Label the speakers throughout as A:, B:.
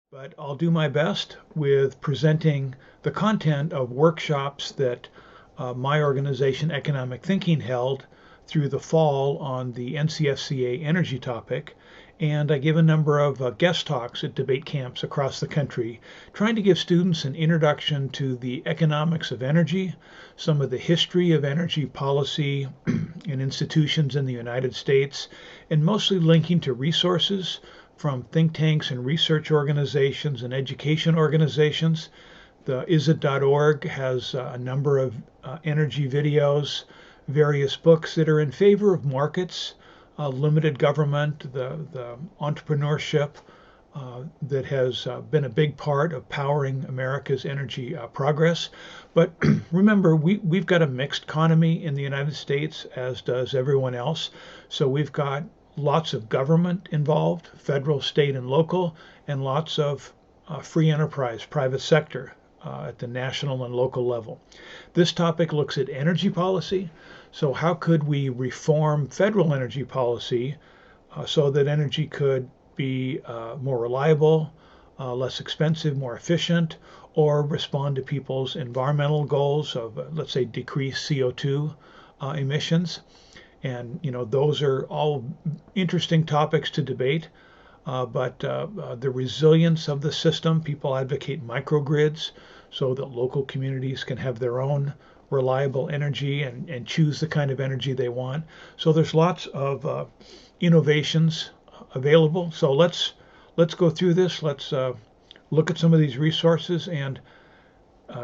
A: but I'll do my best with presenting the content of workshops that my organization, Economic Thinking, held through the fall on the NCFCA energy topic. And I give a number of guest talks at debate camps across the country, trying to give students an introduction to the economics of energy, some of the history of energy policy and institutions in the United States, and mostly linking to resources from think tanks and research organizations and education organizations. The isit.org has a number of energy videos, various books that are in favor of markets, limited government, the entrepreneurship that has been a big part of powering America's energy progress. But remember, we've got a mixed economy in the United States, as does everyone else. So we've got lots of government involved, federal, state, and local, and lots of free enterprise, private sector at the national and local level. This topic looks at energy policy. So how could we reform federal energy policy so that energy could be more reliable, less expensive, more efficient, or respond to people's environmental goals of, let's say, decrease CO2 emissions. And those are all interesting topics to debate. But the resilience of the system, people advocate microgrids so that local communities can have their own reliable energy and choose the kind of energy they want. So there's lots of innovations available. So let's go through this. Let's look at some of these resources, and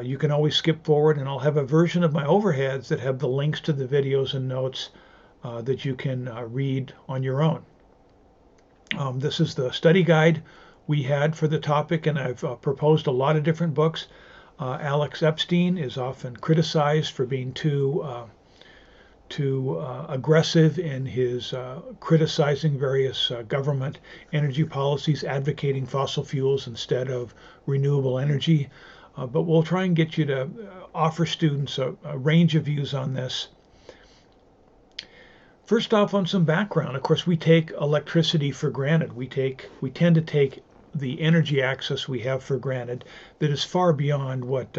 A: you can always skip forward, and I'll have a version of my overheads that have the links to the videos and notes that you can read on your own. This is the study guide we had for the topic, and I've proposed a lot of different books. Alex Epstein is often criticized for being too aggressive in his criticizing various government energy policies, advocating fossil fuels instead of renewable energy. But we'll try and get you to offer students a range of views on this. First off, on some background, of course, we take electricity for granted. We tend to take the energy access we have for granted that is far beyond what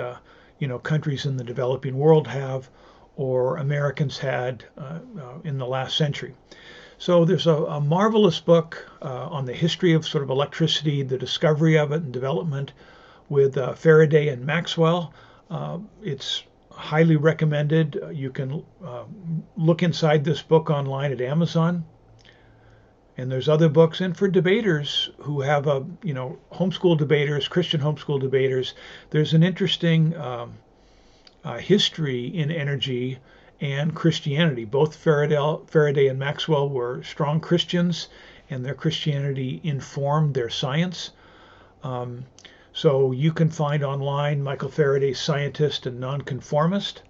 A: countries in the developing world have or Americans had in the last century. So there's a marvelous book on the history of sort of electricity, the discovery of it and development with Faraday and Maxwell. It's highly recommended. You can look inside this book online at Amazon. And there's other books. And for debaters who have homeschool debaters, Christian homeschool debaters, there's an interesting history in energy and Christianity. Both Faraday and Maxwell were strong Christians, and their Christianity informed their science. So you can find online Michael Faraday's Scientist and Nonconformist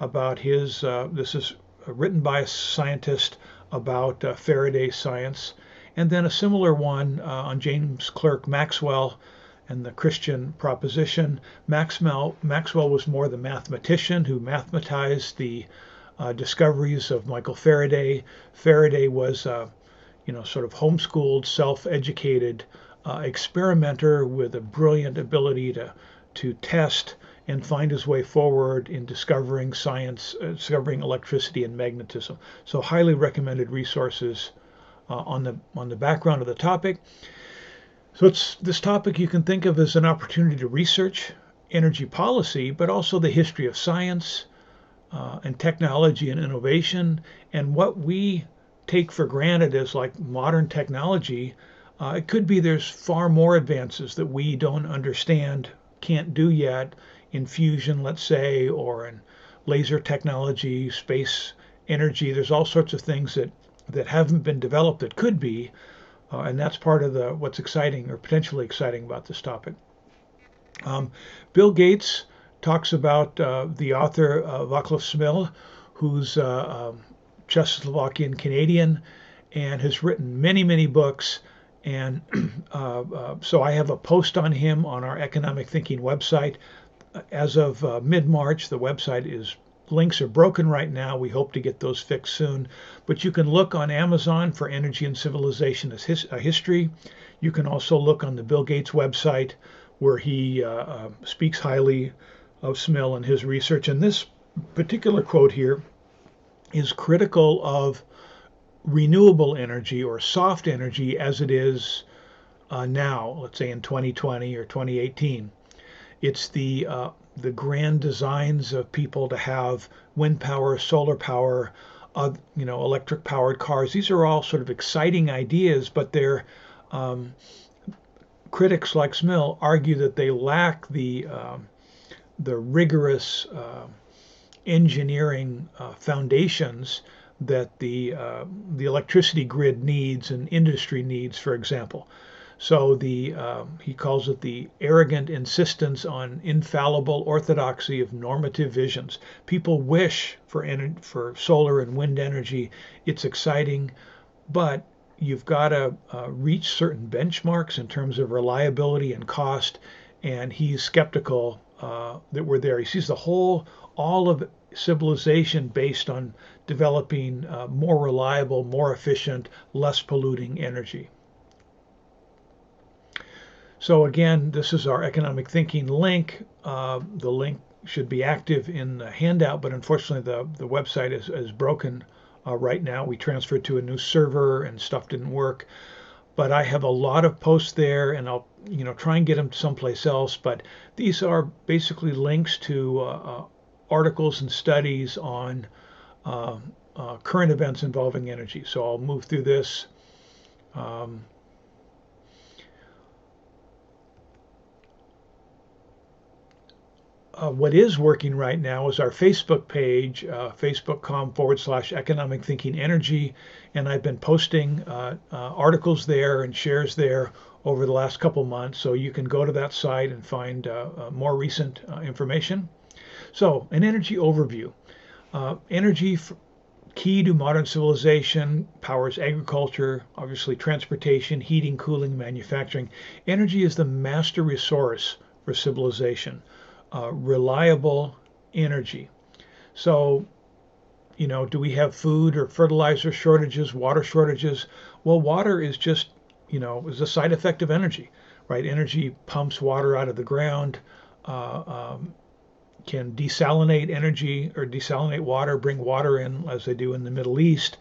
A: about his, this is written by a scientist about Faraday's science, and then a similar one on James Clerk Maxwell and the Christian proposition. Maxwell was more the mathematician who mathematized the discoveries of Michael Faraday. Faraday was, sort of homeschooled, self-educated experimenter with a brilliant ability to test and find his way forward in discovering science, discovering electricity and magnetism. So highly recommended resources on the background of the topic. So this topic you can think of as an opportunity to research energy policy, but also the history of science and technology and innovation, and what we take for granted as like modern technology. It could be there's far more advances that we don't understand, can't do yet in fusion, let's say, or in laser technology, space energy. There's all sorts of things that haven't been developed that could be, and that's part of what's exciting or potentially exciting about this topic. Bill Gates talks about the author Václav Smil, who's Czechoslovakian Canadian and has written many, many books. And so I have a post on him on our Economic Thinking website. As of mid-March, the website is links are broken right now. We hope to get those fixed soon. But you can look on Amazon for Energy and Civilization as a History. You can also look on the Bill Gates website where he speaks highly of Smil and his research. And this particular quote here is critical of renewable energy or soft energy as it is now, let's say in 2020 or 2018. It's the grand designs of people to have wind power, solar power, electric powered cars. These are all sort of exciting ideas, but they're critics like Smil argue that they lack the rigorous engineering foundations that the electricity grid needs and industry needs, for example. So he calls it the arrogant insistence on infallible orthodoxy of normative visions. People wish for solar and wind energy. It's exciting, but you've got to reach certain benchmarks in terms of reliability and cost. And he's skeptical that we're there. He sees all of civilization based on developing more reliable, more efficient, less polluting energy. So again, this is our economic thinking link. The link should be active in the handout, but unfortunately the website is broken right now. We transferred to a new server and stuff didn't work. But I have a lot of posts there, and I'll try and get them someplace else. But these are basically links to articles and studies on current events involving energy. So I'll move through this. What is working right now is our Facebook page, facebook.com/economic thinking energy. And I've been posting articles there and shares there over the last couple months. So you can go to that site and find more recent information. So an energy overview. Energy key to modern civilization, powers agriculture, obviously transportation, heating, cooling, manufacturing. Energy is the master resource for civilization. Reliable energy. So, do we have food or fertilizer shortages, water shortages? Well, water is just, is a side effect of energy, right? Energy pumps water out of the ground, can desalinate energy or desalinate water, bring water in as they do in the Middle East.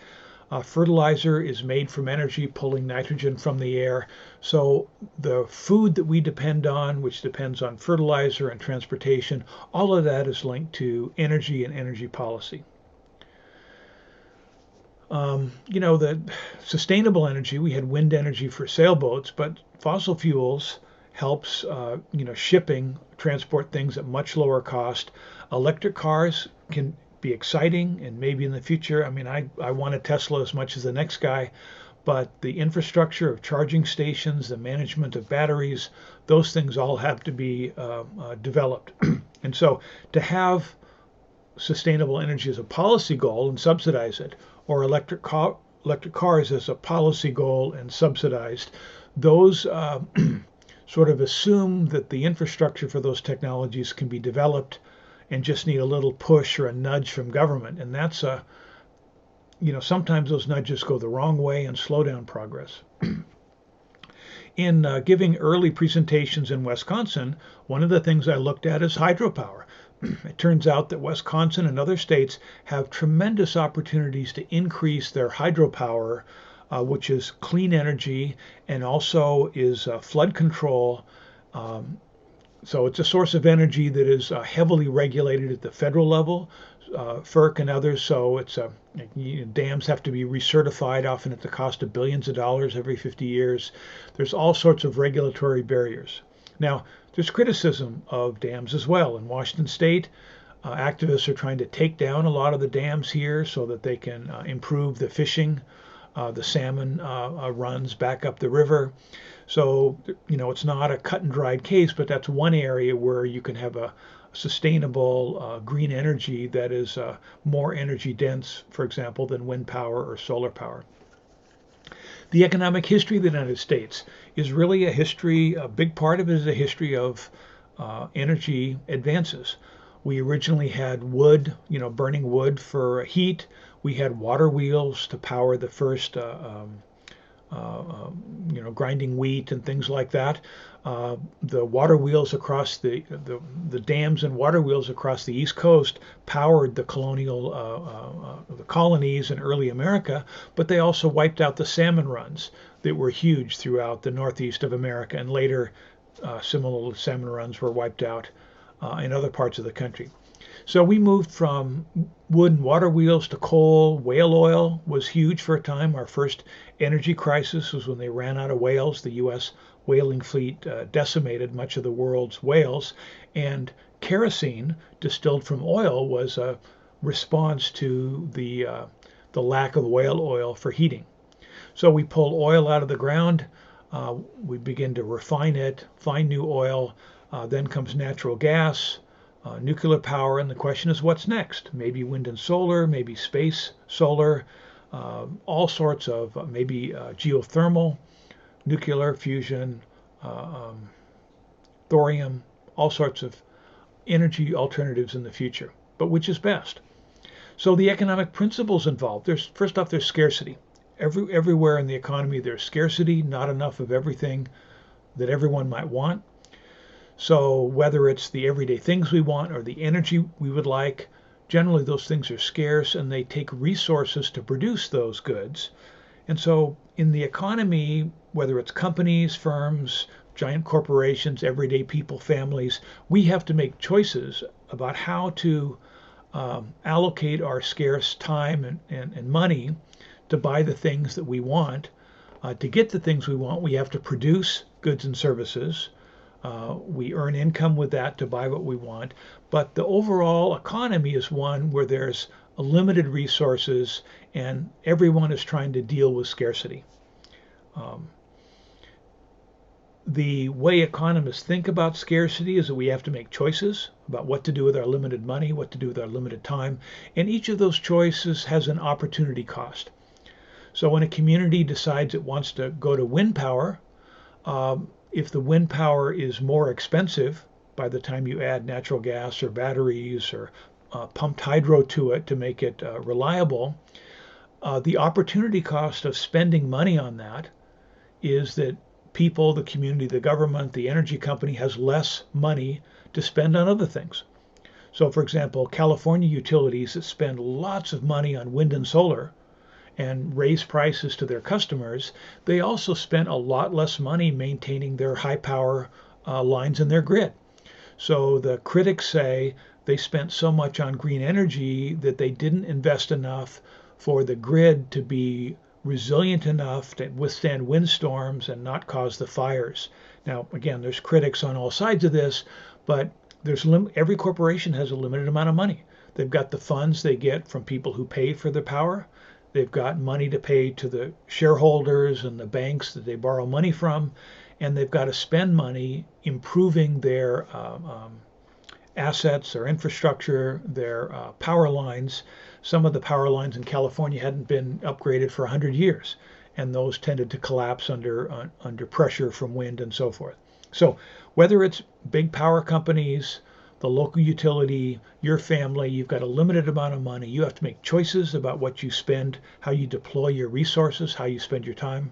A: Fertilizer is made from energy, pulling nitrogen from the air. So the food that we depend on, which depends on fertilizer and transportation, all of that is linked to energy and energy policy. The sustainable energy, we had wind energy for sailboats, but fossil fuels helps, shipping, transport things at much lower cost. Electric cars can be exciting, and maybe in the future, I want a Tesla as much as the next guy, but the infrastructure of charging stations, the management of batteries, those things all have to be developed. And so to have sustainable energy as a policy goal and subsidize it, or electric cars as a policy goal and subsidized, those sort of assume that the infrastructure for those technologies can be developed and just need a little push or a nudge from government. And that's sometimes those nudges go the wrong way and slow down progress. In giving early presentations in Wisconsin, one of the things I looked at is hydropower. It turns out that Wisconsin and other states have tremendous opportunities to increase their hydropower, which is clean energy and also is flood control. So it's a source of energy that is heavily regulated at the federal level, FERC and others. So dams have to be recertified, often at the cost of billions of dollars every 50 years. There's all sorts of regulatory barriers. Now, there's criticism of dams as well. In Washington State, activists are trying to take down a lot of the dams here so that they can improve the fishing. The salmon runs back up the river. So, it's not a cut and dried case, but that's one area where you can have a sustainable green energy that is more energy dense, for example, than wind power or solar power. The economic history of the United States is really a big part of it is a history of energy advances. We originally had wood, burning wood for heat. We had water wheels to power the first grinding wheat and things like that. The water wheels across the dams and water wheels across the East Coast powered the the colonies in early America, but they also wiped out the salmon runs that were huge throughout the northeast of America, and later similar salmon runs were wiped out in other parts of the country. So we moved from wood and water wheels to coal. Whale oil was huge for a time. Our first energy crisis was when they ran out of whales. The U.S. whaling fleet decimated much of the world's whales, and kerosene distilled from oil was a response to the lack of whale oil for heating. So we pull oil out of the ground. We begin to refine it, find new oil. Then comes natural gas, nuclear power, and the question is what's next? Maybe wind and solar, maybe space solar, all sorts of maybe geothermal, nuclear fusion, thorium, all sorts of energy alternatives in the future. But which is best? So the economic principles involved. First off, there's scarcity. Everywhere in the economy there's scarcity, not enough of everything that everyone might want. So whether it's the everyday things we want or the energy we would like, generally those things are scarce and they take resources to produce those goods. And so in the economy, whether it's companies, firms, giant corporations, everyday people, families, we have to make choices about how to allocate our scarce time and money to buy the things that we want. To get the things we want, we have to produce goods and services. We earn income with that to buy what we want. But the overall economy is one where there's limited resources and everyone is trying to deal with scarcity. The way economists think about scarcity is that we have to make choices about what to do with our limited money, what to do with our limited time, and each of those choices has an opportunity cost. So when a community decides it wants to go to wind power, if the wind power is more expensive by the time you add natural gas or batteries or pumped hydro to it to make it reliable, the opportunity cost of spending money on that is that people, the community, the government, the energy company has less money to spend on other things. So for example, California utilities that spend lots of money on wind and solar and raise prices to their customers, they also spent a lot less money maintaining their high power lines in their grid. So the critics say they spent so much on green energy that they didn't invest enough for the grid to be resilient enough to withstand windstorms and not cause the fires. Now, again, there's critics on all sides of this, but every corporation has a limited amount of money. They've got the funds they get from people who pay for the power. They've got money to pay to the shareholders and the banks that they borrow money from, and they've got to spend money improving their assets, their infrastructure, their power lines. Some of the power lines in California hadn't been upgraded for 100 years, and those tended to collapse under pressure from wind and so forth. So whether it's big power companies, the local utility, your family, you've got a limited amount of money. You have to make choices about what you spend, how you deploy your resources, how you spend your time.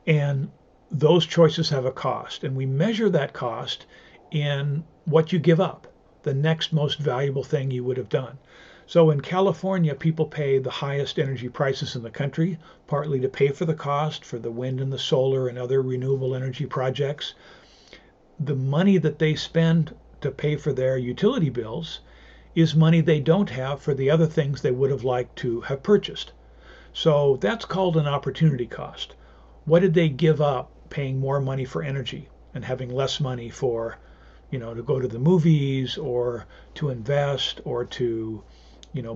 A: And those choices have a cost. And we measure that cost in what you give up, the next most valuable thing you would have done. So in California, people pay the highest energy prices in the country, partly to pay for the cost for the wind and the solar and other renewable energy projects. The money that they spend to pay for their utility bills is money they don't have for the other things they would have liked to have purchased. So that's called an opportunity cost. What did they give up paying more money for energy and having less money for, to go to the movies or to invest or to,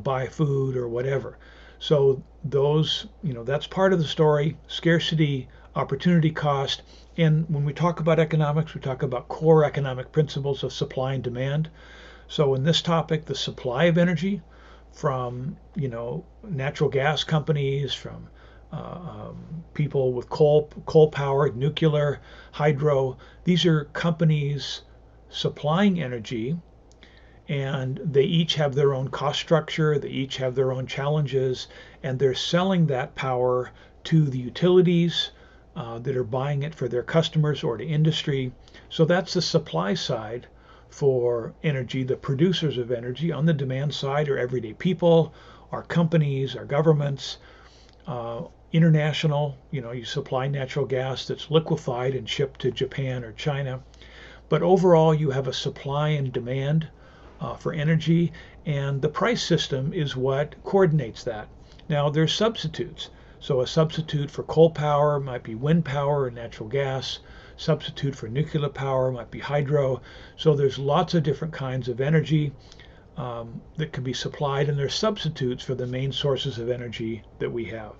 A: buy food or whatever? So those, that's part of the story: scarcity, opportunity cost. And when we talk about economics, we talk about core economic principles of supply and demand. So in this topic, the supply of energy from, natural gas companies, from people with coal power, nuclear, hydro. These are companies supplying energy and they each have their own cost structure, they each have their own challenges, and they're selling that power to the utilities that are buying it for their customers or to industry. So that's the supply side for energy. The producers of energy on the demand side are everyday people, our companies, our governments, international, you supply natural gas that's liquefied and shipped to Japan or China. But overall, you have a supply and demand for energy, and the price system is what coordinates that. Now, there's substitutes. So a substitute for coal power might be wind power or natural gas. Substitute for nuclear power might be hydro. So there's lots of different kinds of energy that can be supplied, and there's substitutes for the main sources of energy that we have.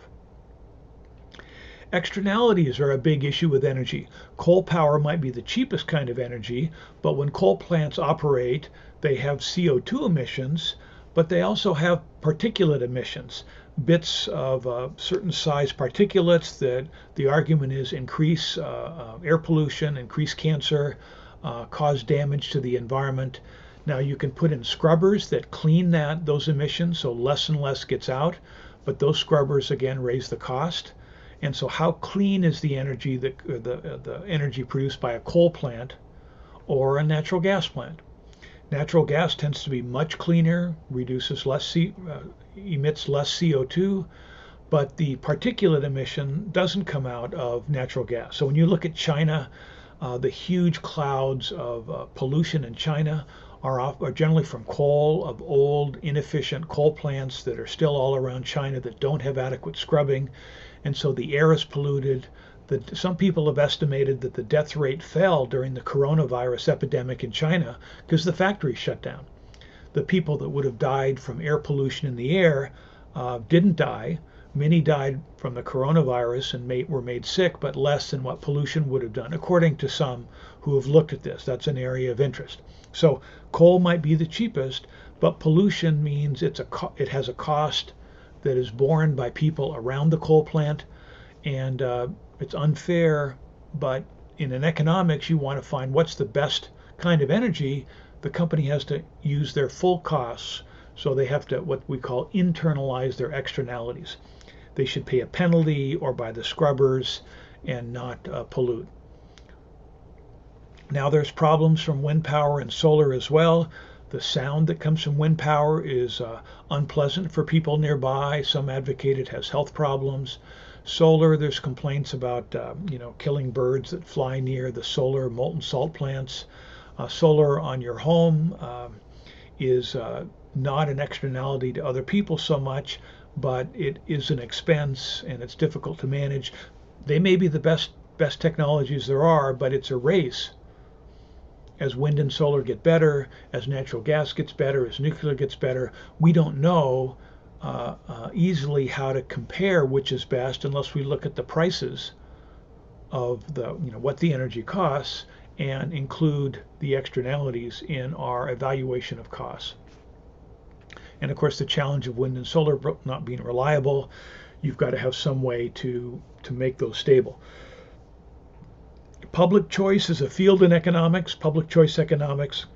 A: Externalities are a big issue with energy. Coal power might be the cheapest kind of energy, but when coal plants operate, they have CO2 emissions, but they also have particulate emissions, bits of certain size particulates that the argument is increase air pollution, increase cancer, cause damage to the environment. Now you can put in scrubbers that clean those emissions, so less and less gets out, but those scrubbers again raise the cost. And so how clean is the energy the energy produced by a coal plant or a natural gas plant? Natural gas tends to be much cleaner, emits less CO2, but the particulate emission doesn't come out of natural gas. So when you look at China, the huge clouds of pollution in China are generally from coal, of old, inefficient coal plants that are still all around China that don't have adequate scrubbing. And so the air is polluted. Some people have estimated that the death rate fell during the coronavirus epidemic in China because the factories shut down. The people that would have died from air pollution in the air didn't die. Many died from the coronavirus and were made sick, but less than what pollution would have done, according to some who have looked at this. That's an area of interest. So coal might be the cheapest, but pollution means it has a cost that is borne by people around the coal plant, and it's unfair, but in an economics, you want to find what's the best kind of energy. The company has to use their full costs, so they have to, what we call, internalize their externalities. They should pay a penalty or buy the scrubbers and not pollute. Now there's problems from wind power and solar as well. The sound that comes from wind power is unpleasant for people nearby. Some advocate it has health problems. Solar, there's complaints about killing birds that fly near the solar molten salt plants. Solar on your home is not an externality to other people so much, but it is an expense and it's difficult to manage. They may be the best technologies there are, but it's a race. As wind and solar get better, as natural gas gets better, as nuclear gets better, we don't know easily how to compare which is best unless we look at the prices of what the energy costs and include the externalities in our evaluation of costs. And of course, the challenge of wind and solar not being reliable, you've got to have some way to make those stable. Public choice is a field in economics, public choice economics.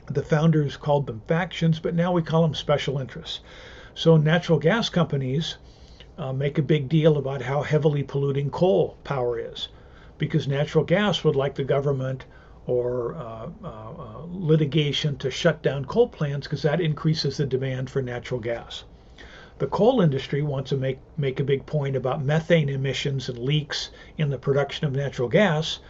A: The founders called them factions, but now we call them special interests. So natural gas companies make a big deal about how heavily polluting coal power is, because natural gas would like the government or litigation to shut down coal plants because that increases the demand for natural gas. The coal industry wants to make a big point about methane emissions and leaks in the production of natural gas.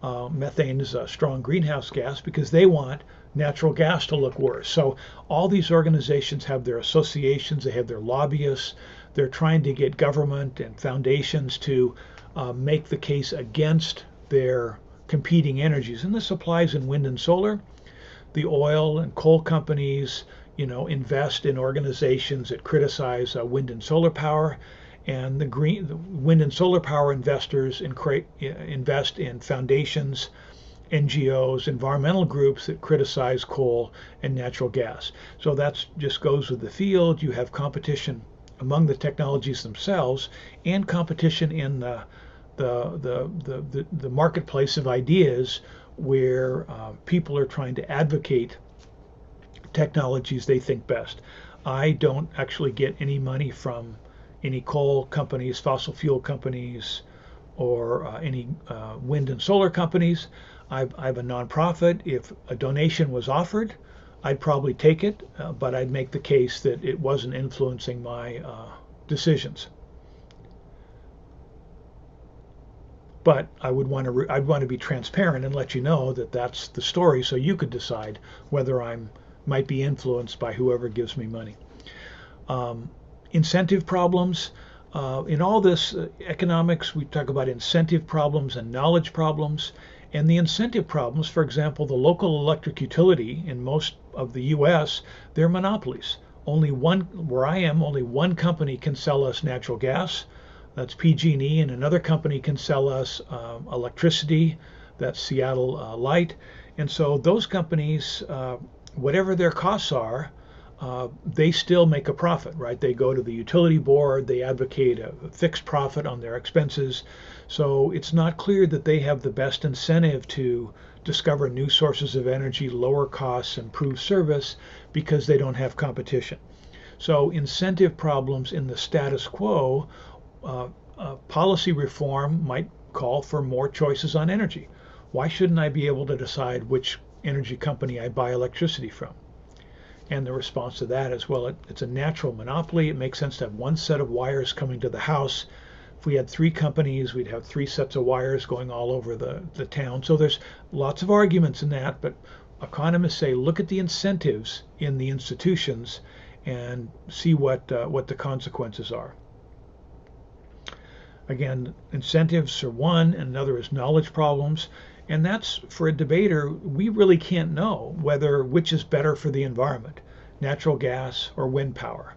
A: Methane is a strong greenhouse gas because they want natural gas to look worse. So all these organizations have their associations, they have their lobbyists. They're trying to get government and foundations to make the case against their competing energies. And this applies in wind and solar. The oil and coal companies invest in organizations that criticize wind and solar power, and the wind and solar power investors invest in foundations, NGOs, environmental groups that criticize coal and natural gas. So that just goes with the field. You have competition among the technologies themselves and competition in the marketplace of ideas where people are trying to advocate technologies they think best. I don't actually get any money from any coal companies, fossil fuel companies, or any wind and solar companies. I have a nonprofit. If a donation was offered, I'd probably take it, but I'd make the case that it wasn't influencing my decisions. But I'd want to be transparent and let you know that that's the story, so you could decide whether I'm might be influenced by whoever gives me money. Incentive problems. In all this economics, we talk about incentive problems and knowledge problems. And the incentive problems, for example, the local electric utility in most of the U.S., they're monopolies. Only one, where I am, only one company can sell us natural gas. That's PG&E, and another company can sell us electricity. That's Seattle Light. And so those companies, whatever their costs are, they still make a profit, right? They go to the utility board, they advocate a fixed profit on their expenses. So it's not clear that they have the best incentive to discover new sources of energy, lower costs, improve service, because they don't have competition. So incentive problems in the status quo, policy reform might call for more choices on energy. Why shouldn't I be able to decide which energy company I buy electricity from? And the response to that is, well, it's a natural monopoly. It makes sense to have one set of wires coming to the house. If we had three companies, we'd have three sets of wires going all over the town. So there's lots of arguments in that, but economists say look at the incentives in the institutions and see what the consequences are. Again, incentives are one, and another is knowledge problems. And that's, for a debater, we really can't know which is better for the environment, natural gas or wind power,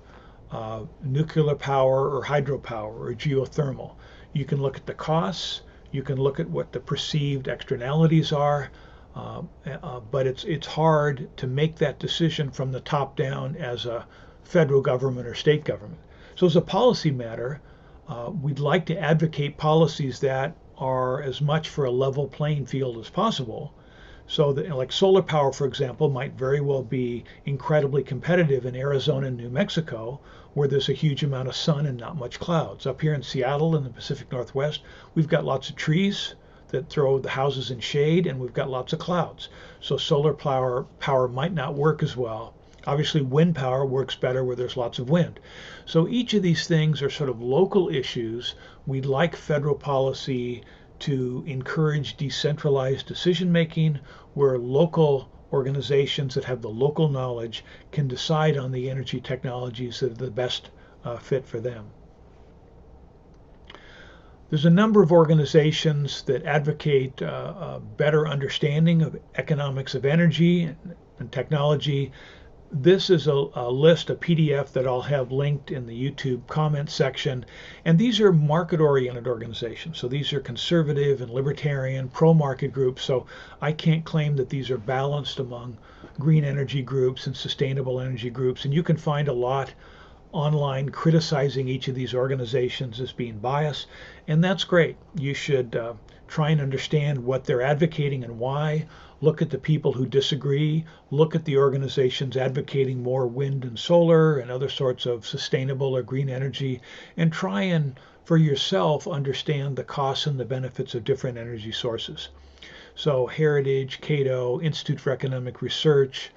A: nuclear power or hydropower or geothermal. You can look at the costs, you can look at what the perceived externalities are, but it's hard to make that decision from the top down as a federal government or state government. So as a policy matter, we'd like to advocate policies that are as much for a level playing field as possible. So that, like solar power, for example, might very well be incredibly competitive in Arizona and New Mexico, where there's a huge amount of sun and not much clouds. Up here in Seattle in the Pacific Northwest, we've got lots of trees that throw the houses in shade, and we've got lots of clouds. So solar power might not work as well. Obviously, wind power works better where there's lots of wind. So each of these things are sort of local issues. We'd like federal policy to encourage decentralized decision making, where local organizations that have the local knowledge can decide on the energy technologies that are the best fit for them. There's a number of organizations that advocate a better understanding of economics of energy and technology. This is a list, a PDF that I'll have linked in the YouTube comment section. And these are market-oriented organizations. So these are conservative and libertarian, pro-market groups. So I can't claim that these are balanced among green energy groups and sustainable energy groups. And you can find a lot online criticizing each of these organizations as being biased. And that's great. You should try and understand what they're advocating and why. Look at the people who disagree, look at the organizations advocating more wind and solar and other sorts of sustainable or green energy, and try and, for yourself, understand the costs and the benefits of different energy sources. So Heritage, Cato, Institute for Economic Research,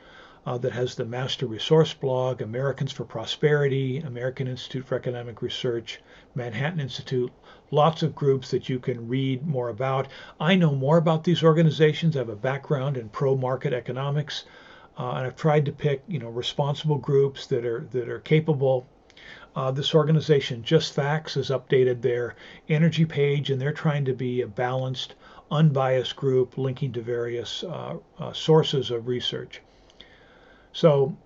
A: that has the Master Resource blog, Americans for Prosperity, American Institute for Economic Research, Manhattan Institute, lots of groups that you can read more about. I know more about these organizations. I have a background in pro-market economics, and I've tried to pick, responsible groups that are capable. This organization, Just Facts, has updated their energy page, and they're trying to be a balanced, unbiased group linking to various sources of research. So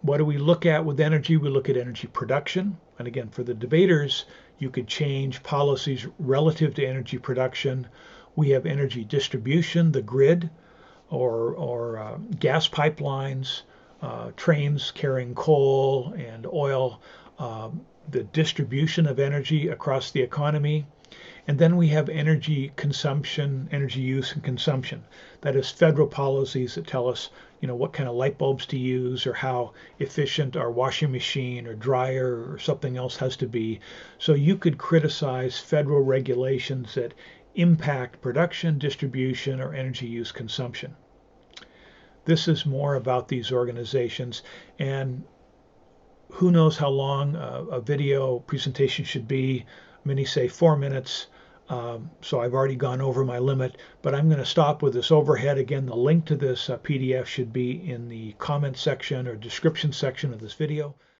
A: what do we look at with energy? We look at energy production. And again, for the debaters, you could change policies relative to energy production. We have energy distribution, the grid, or gas pipelines, trains carrying coal and oil, the distribution of energy across the economy. And then we have energy consumption, energy use and consumption. That is federal policies that tell us, what kind of light bulbs to use or how efficient our washing machine or dryer or something else has to be. So you could criticize federal regulations that impact production, distribution, or energy use consumption. This is more about these organizations, and who knows how long a video presentation should be. Many say 4 minutes. So I've already gone over my limit, but I'm going to stop with this overhead. Again, the link to this PDF should be in the comment section or description section of this video.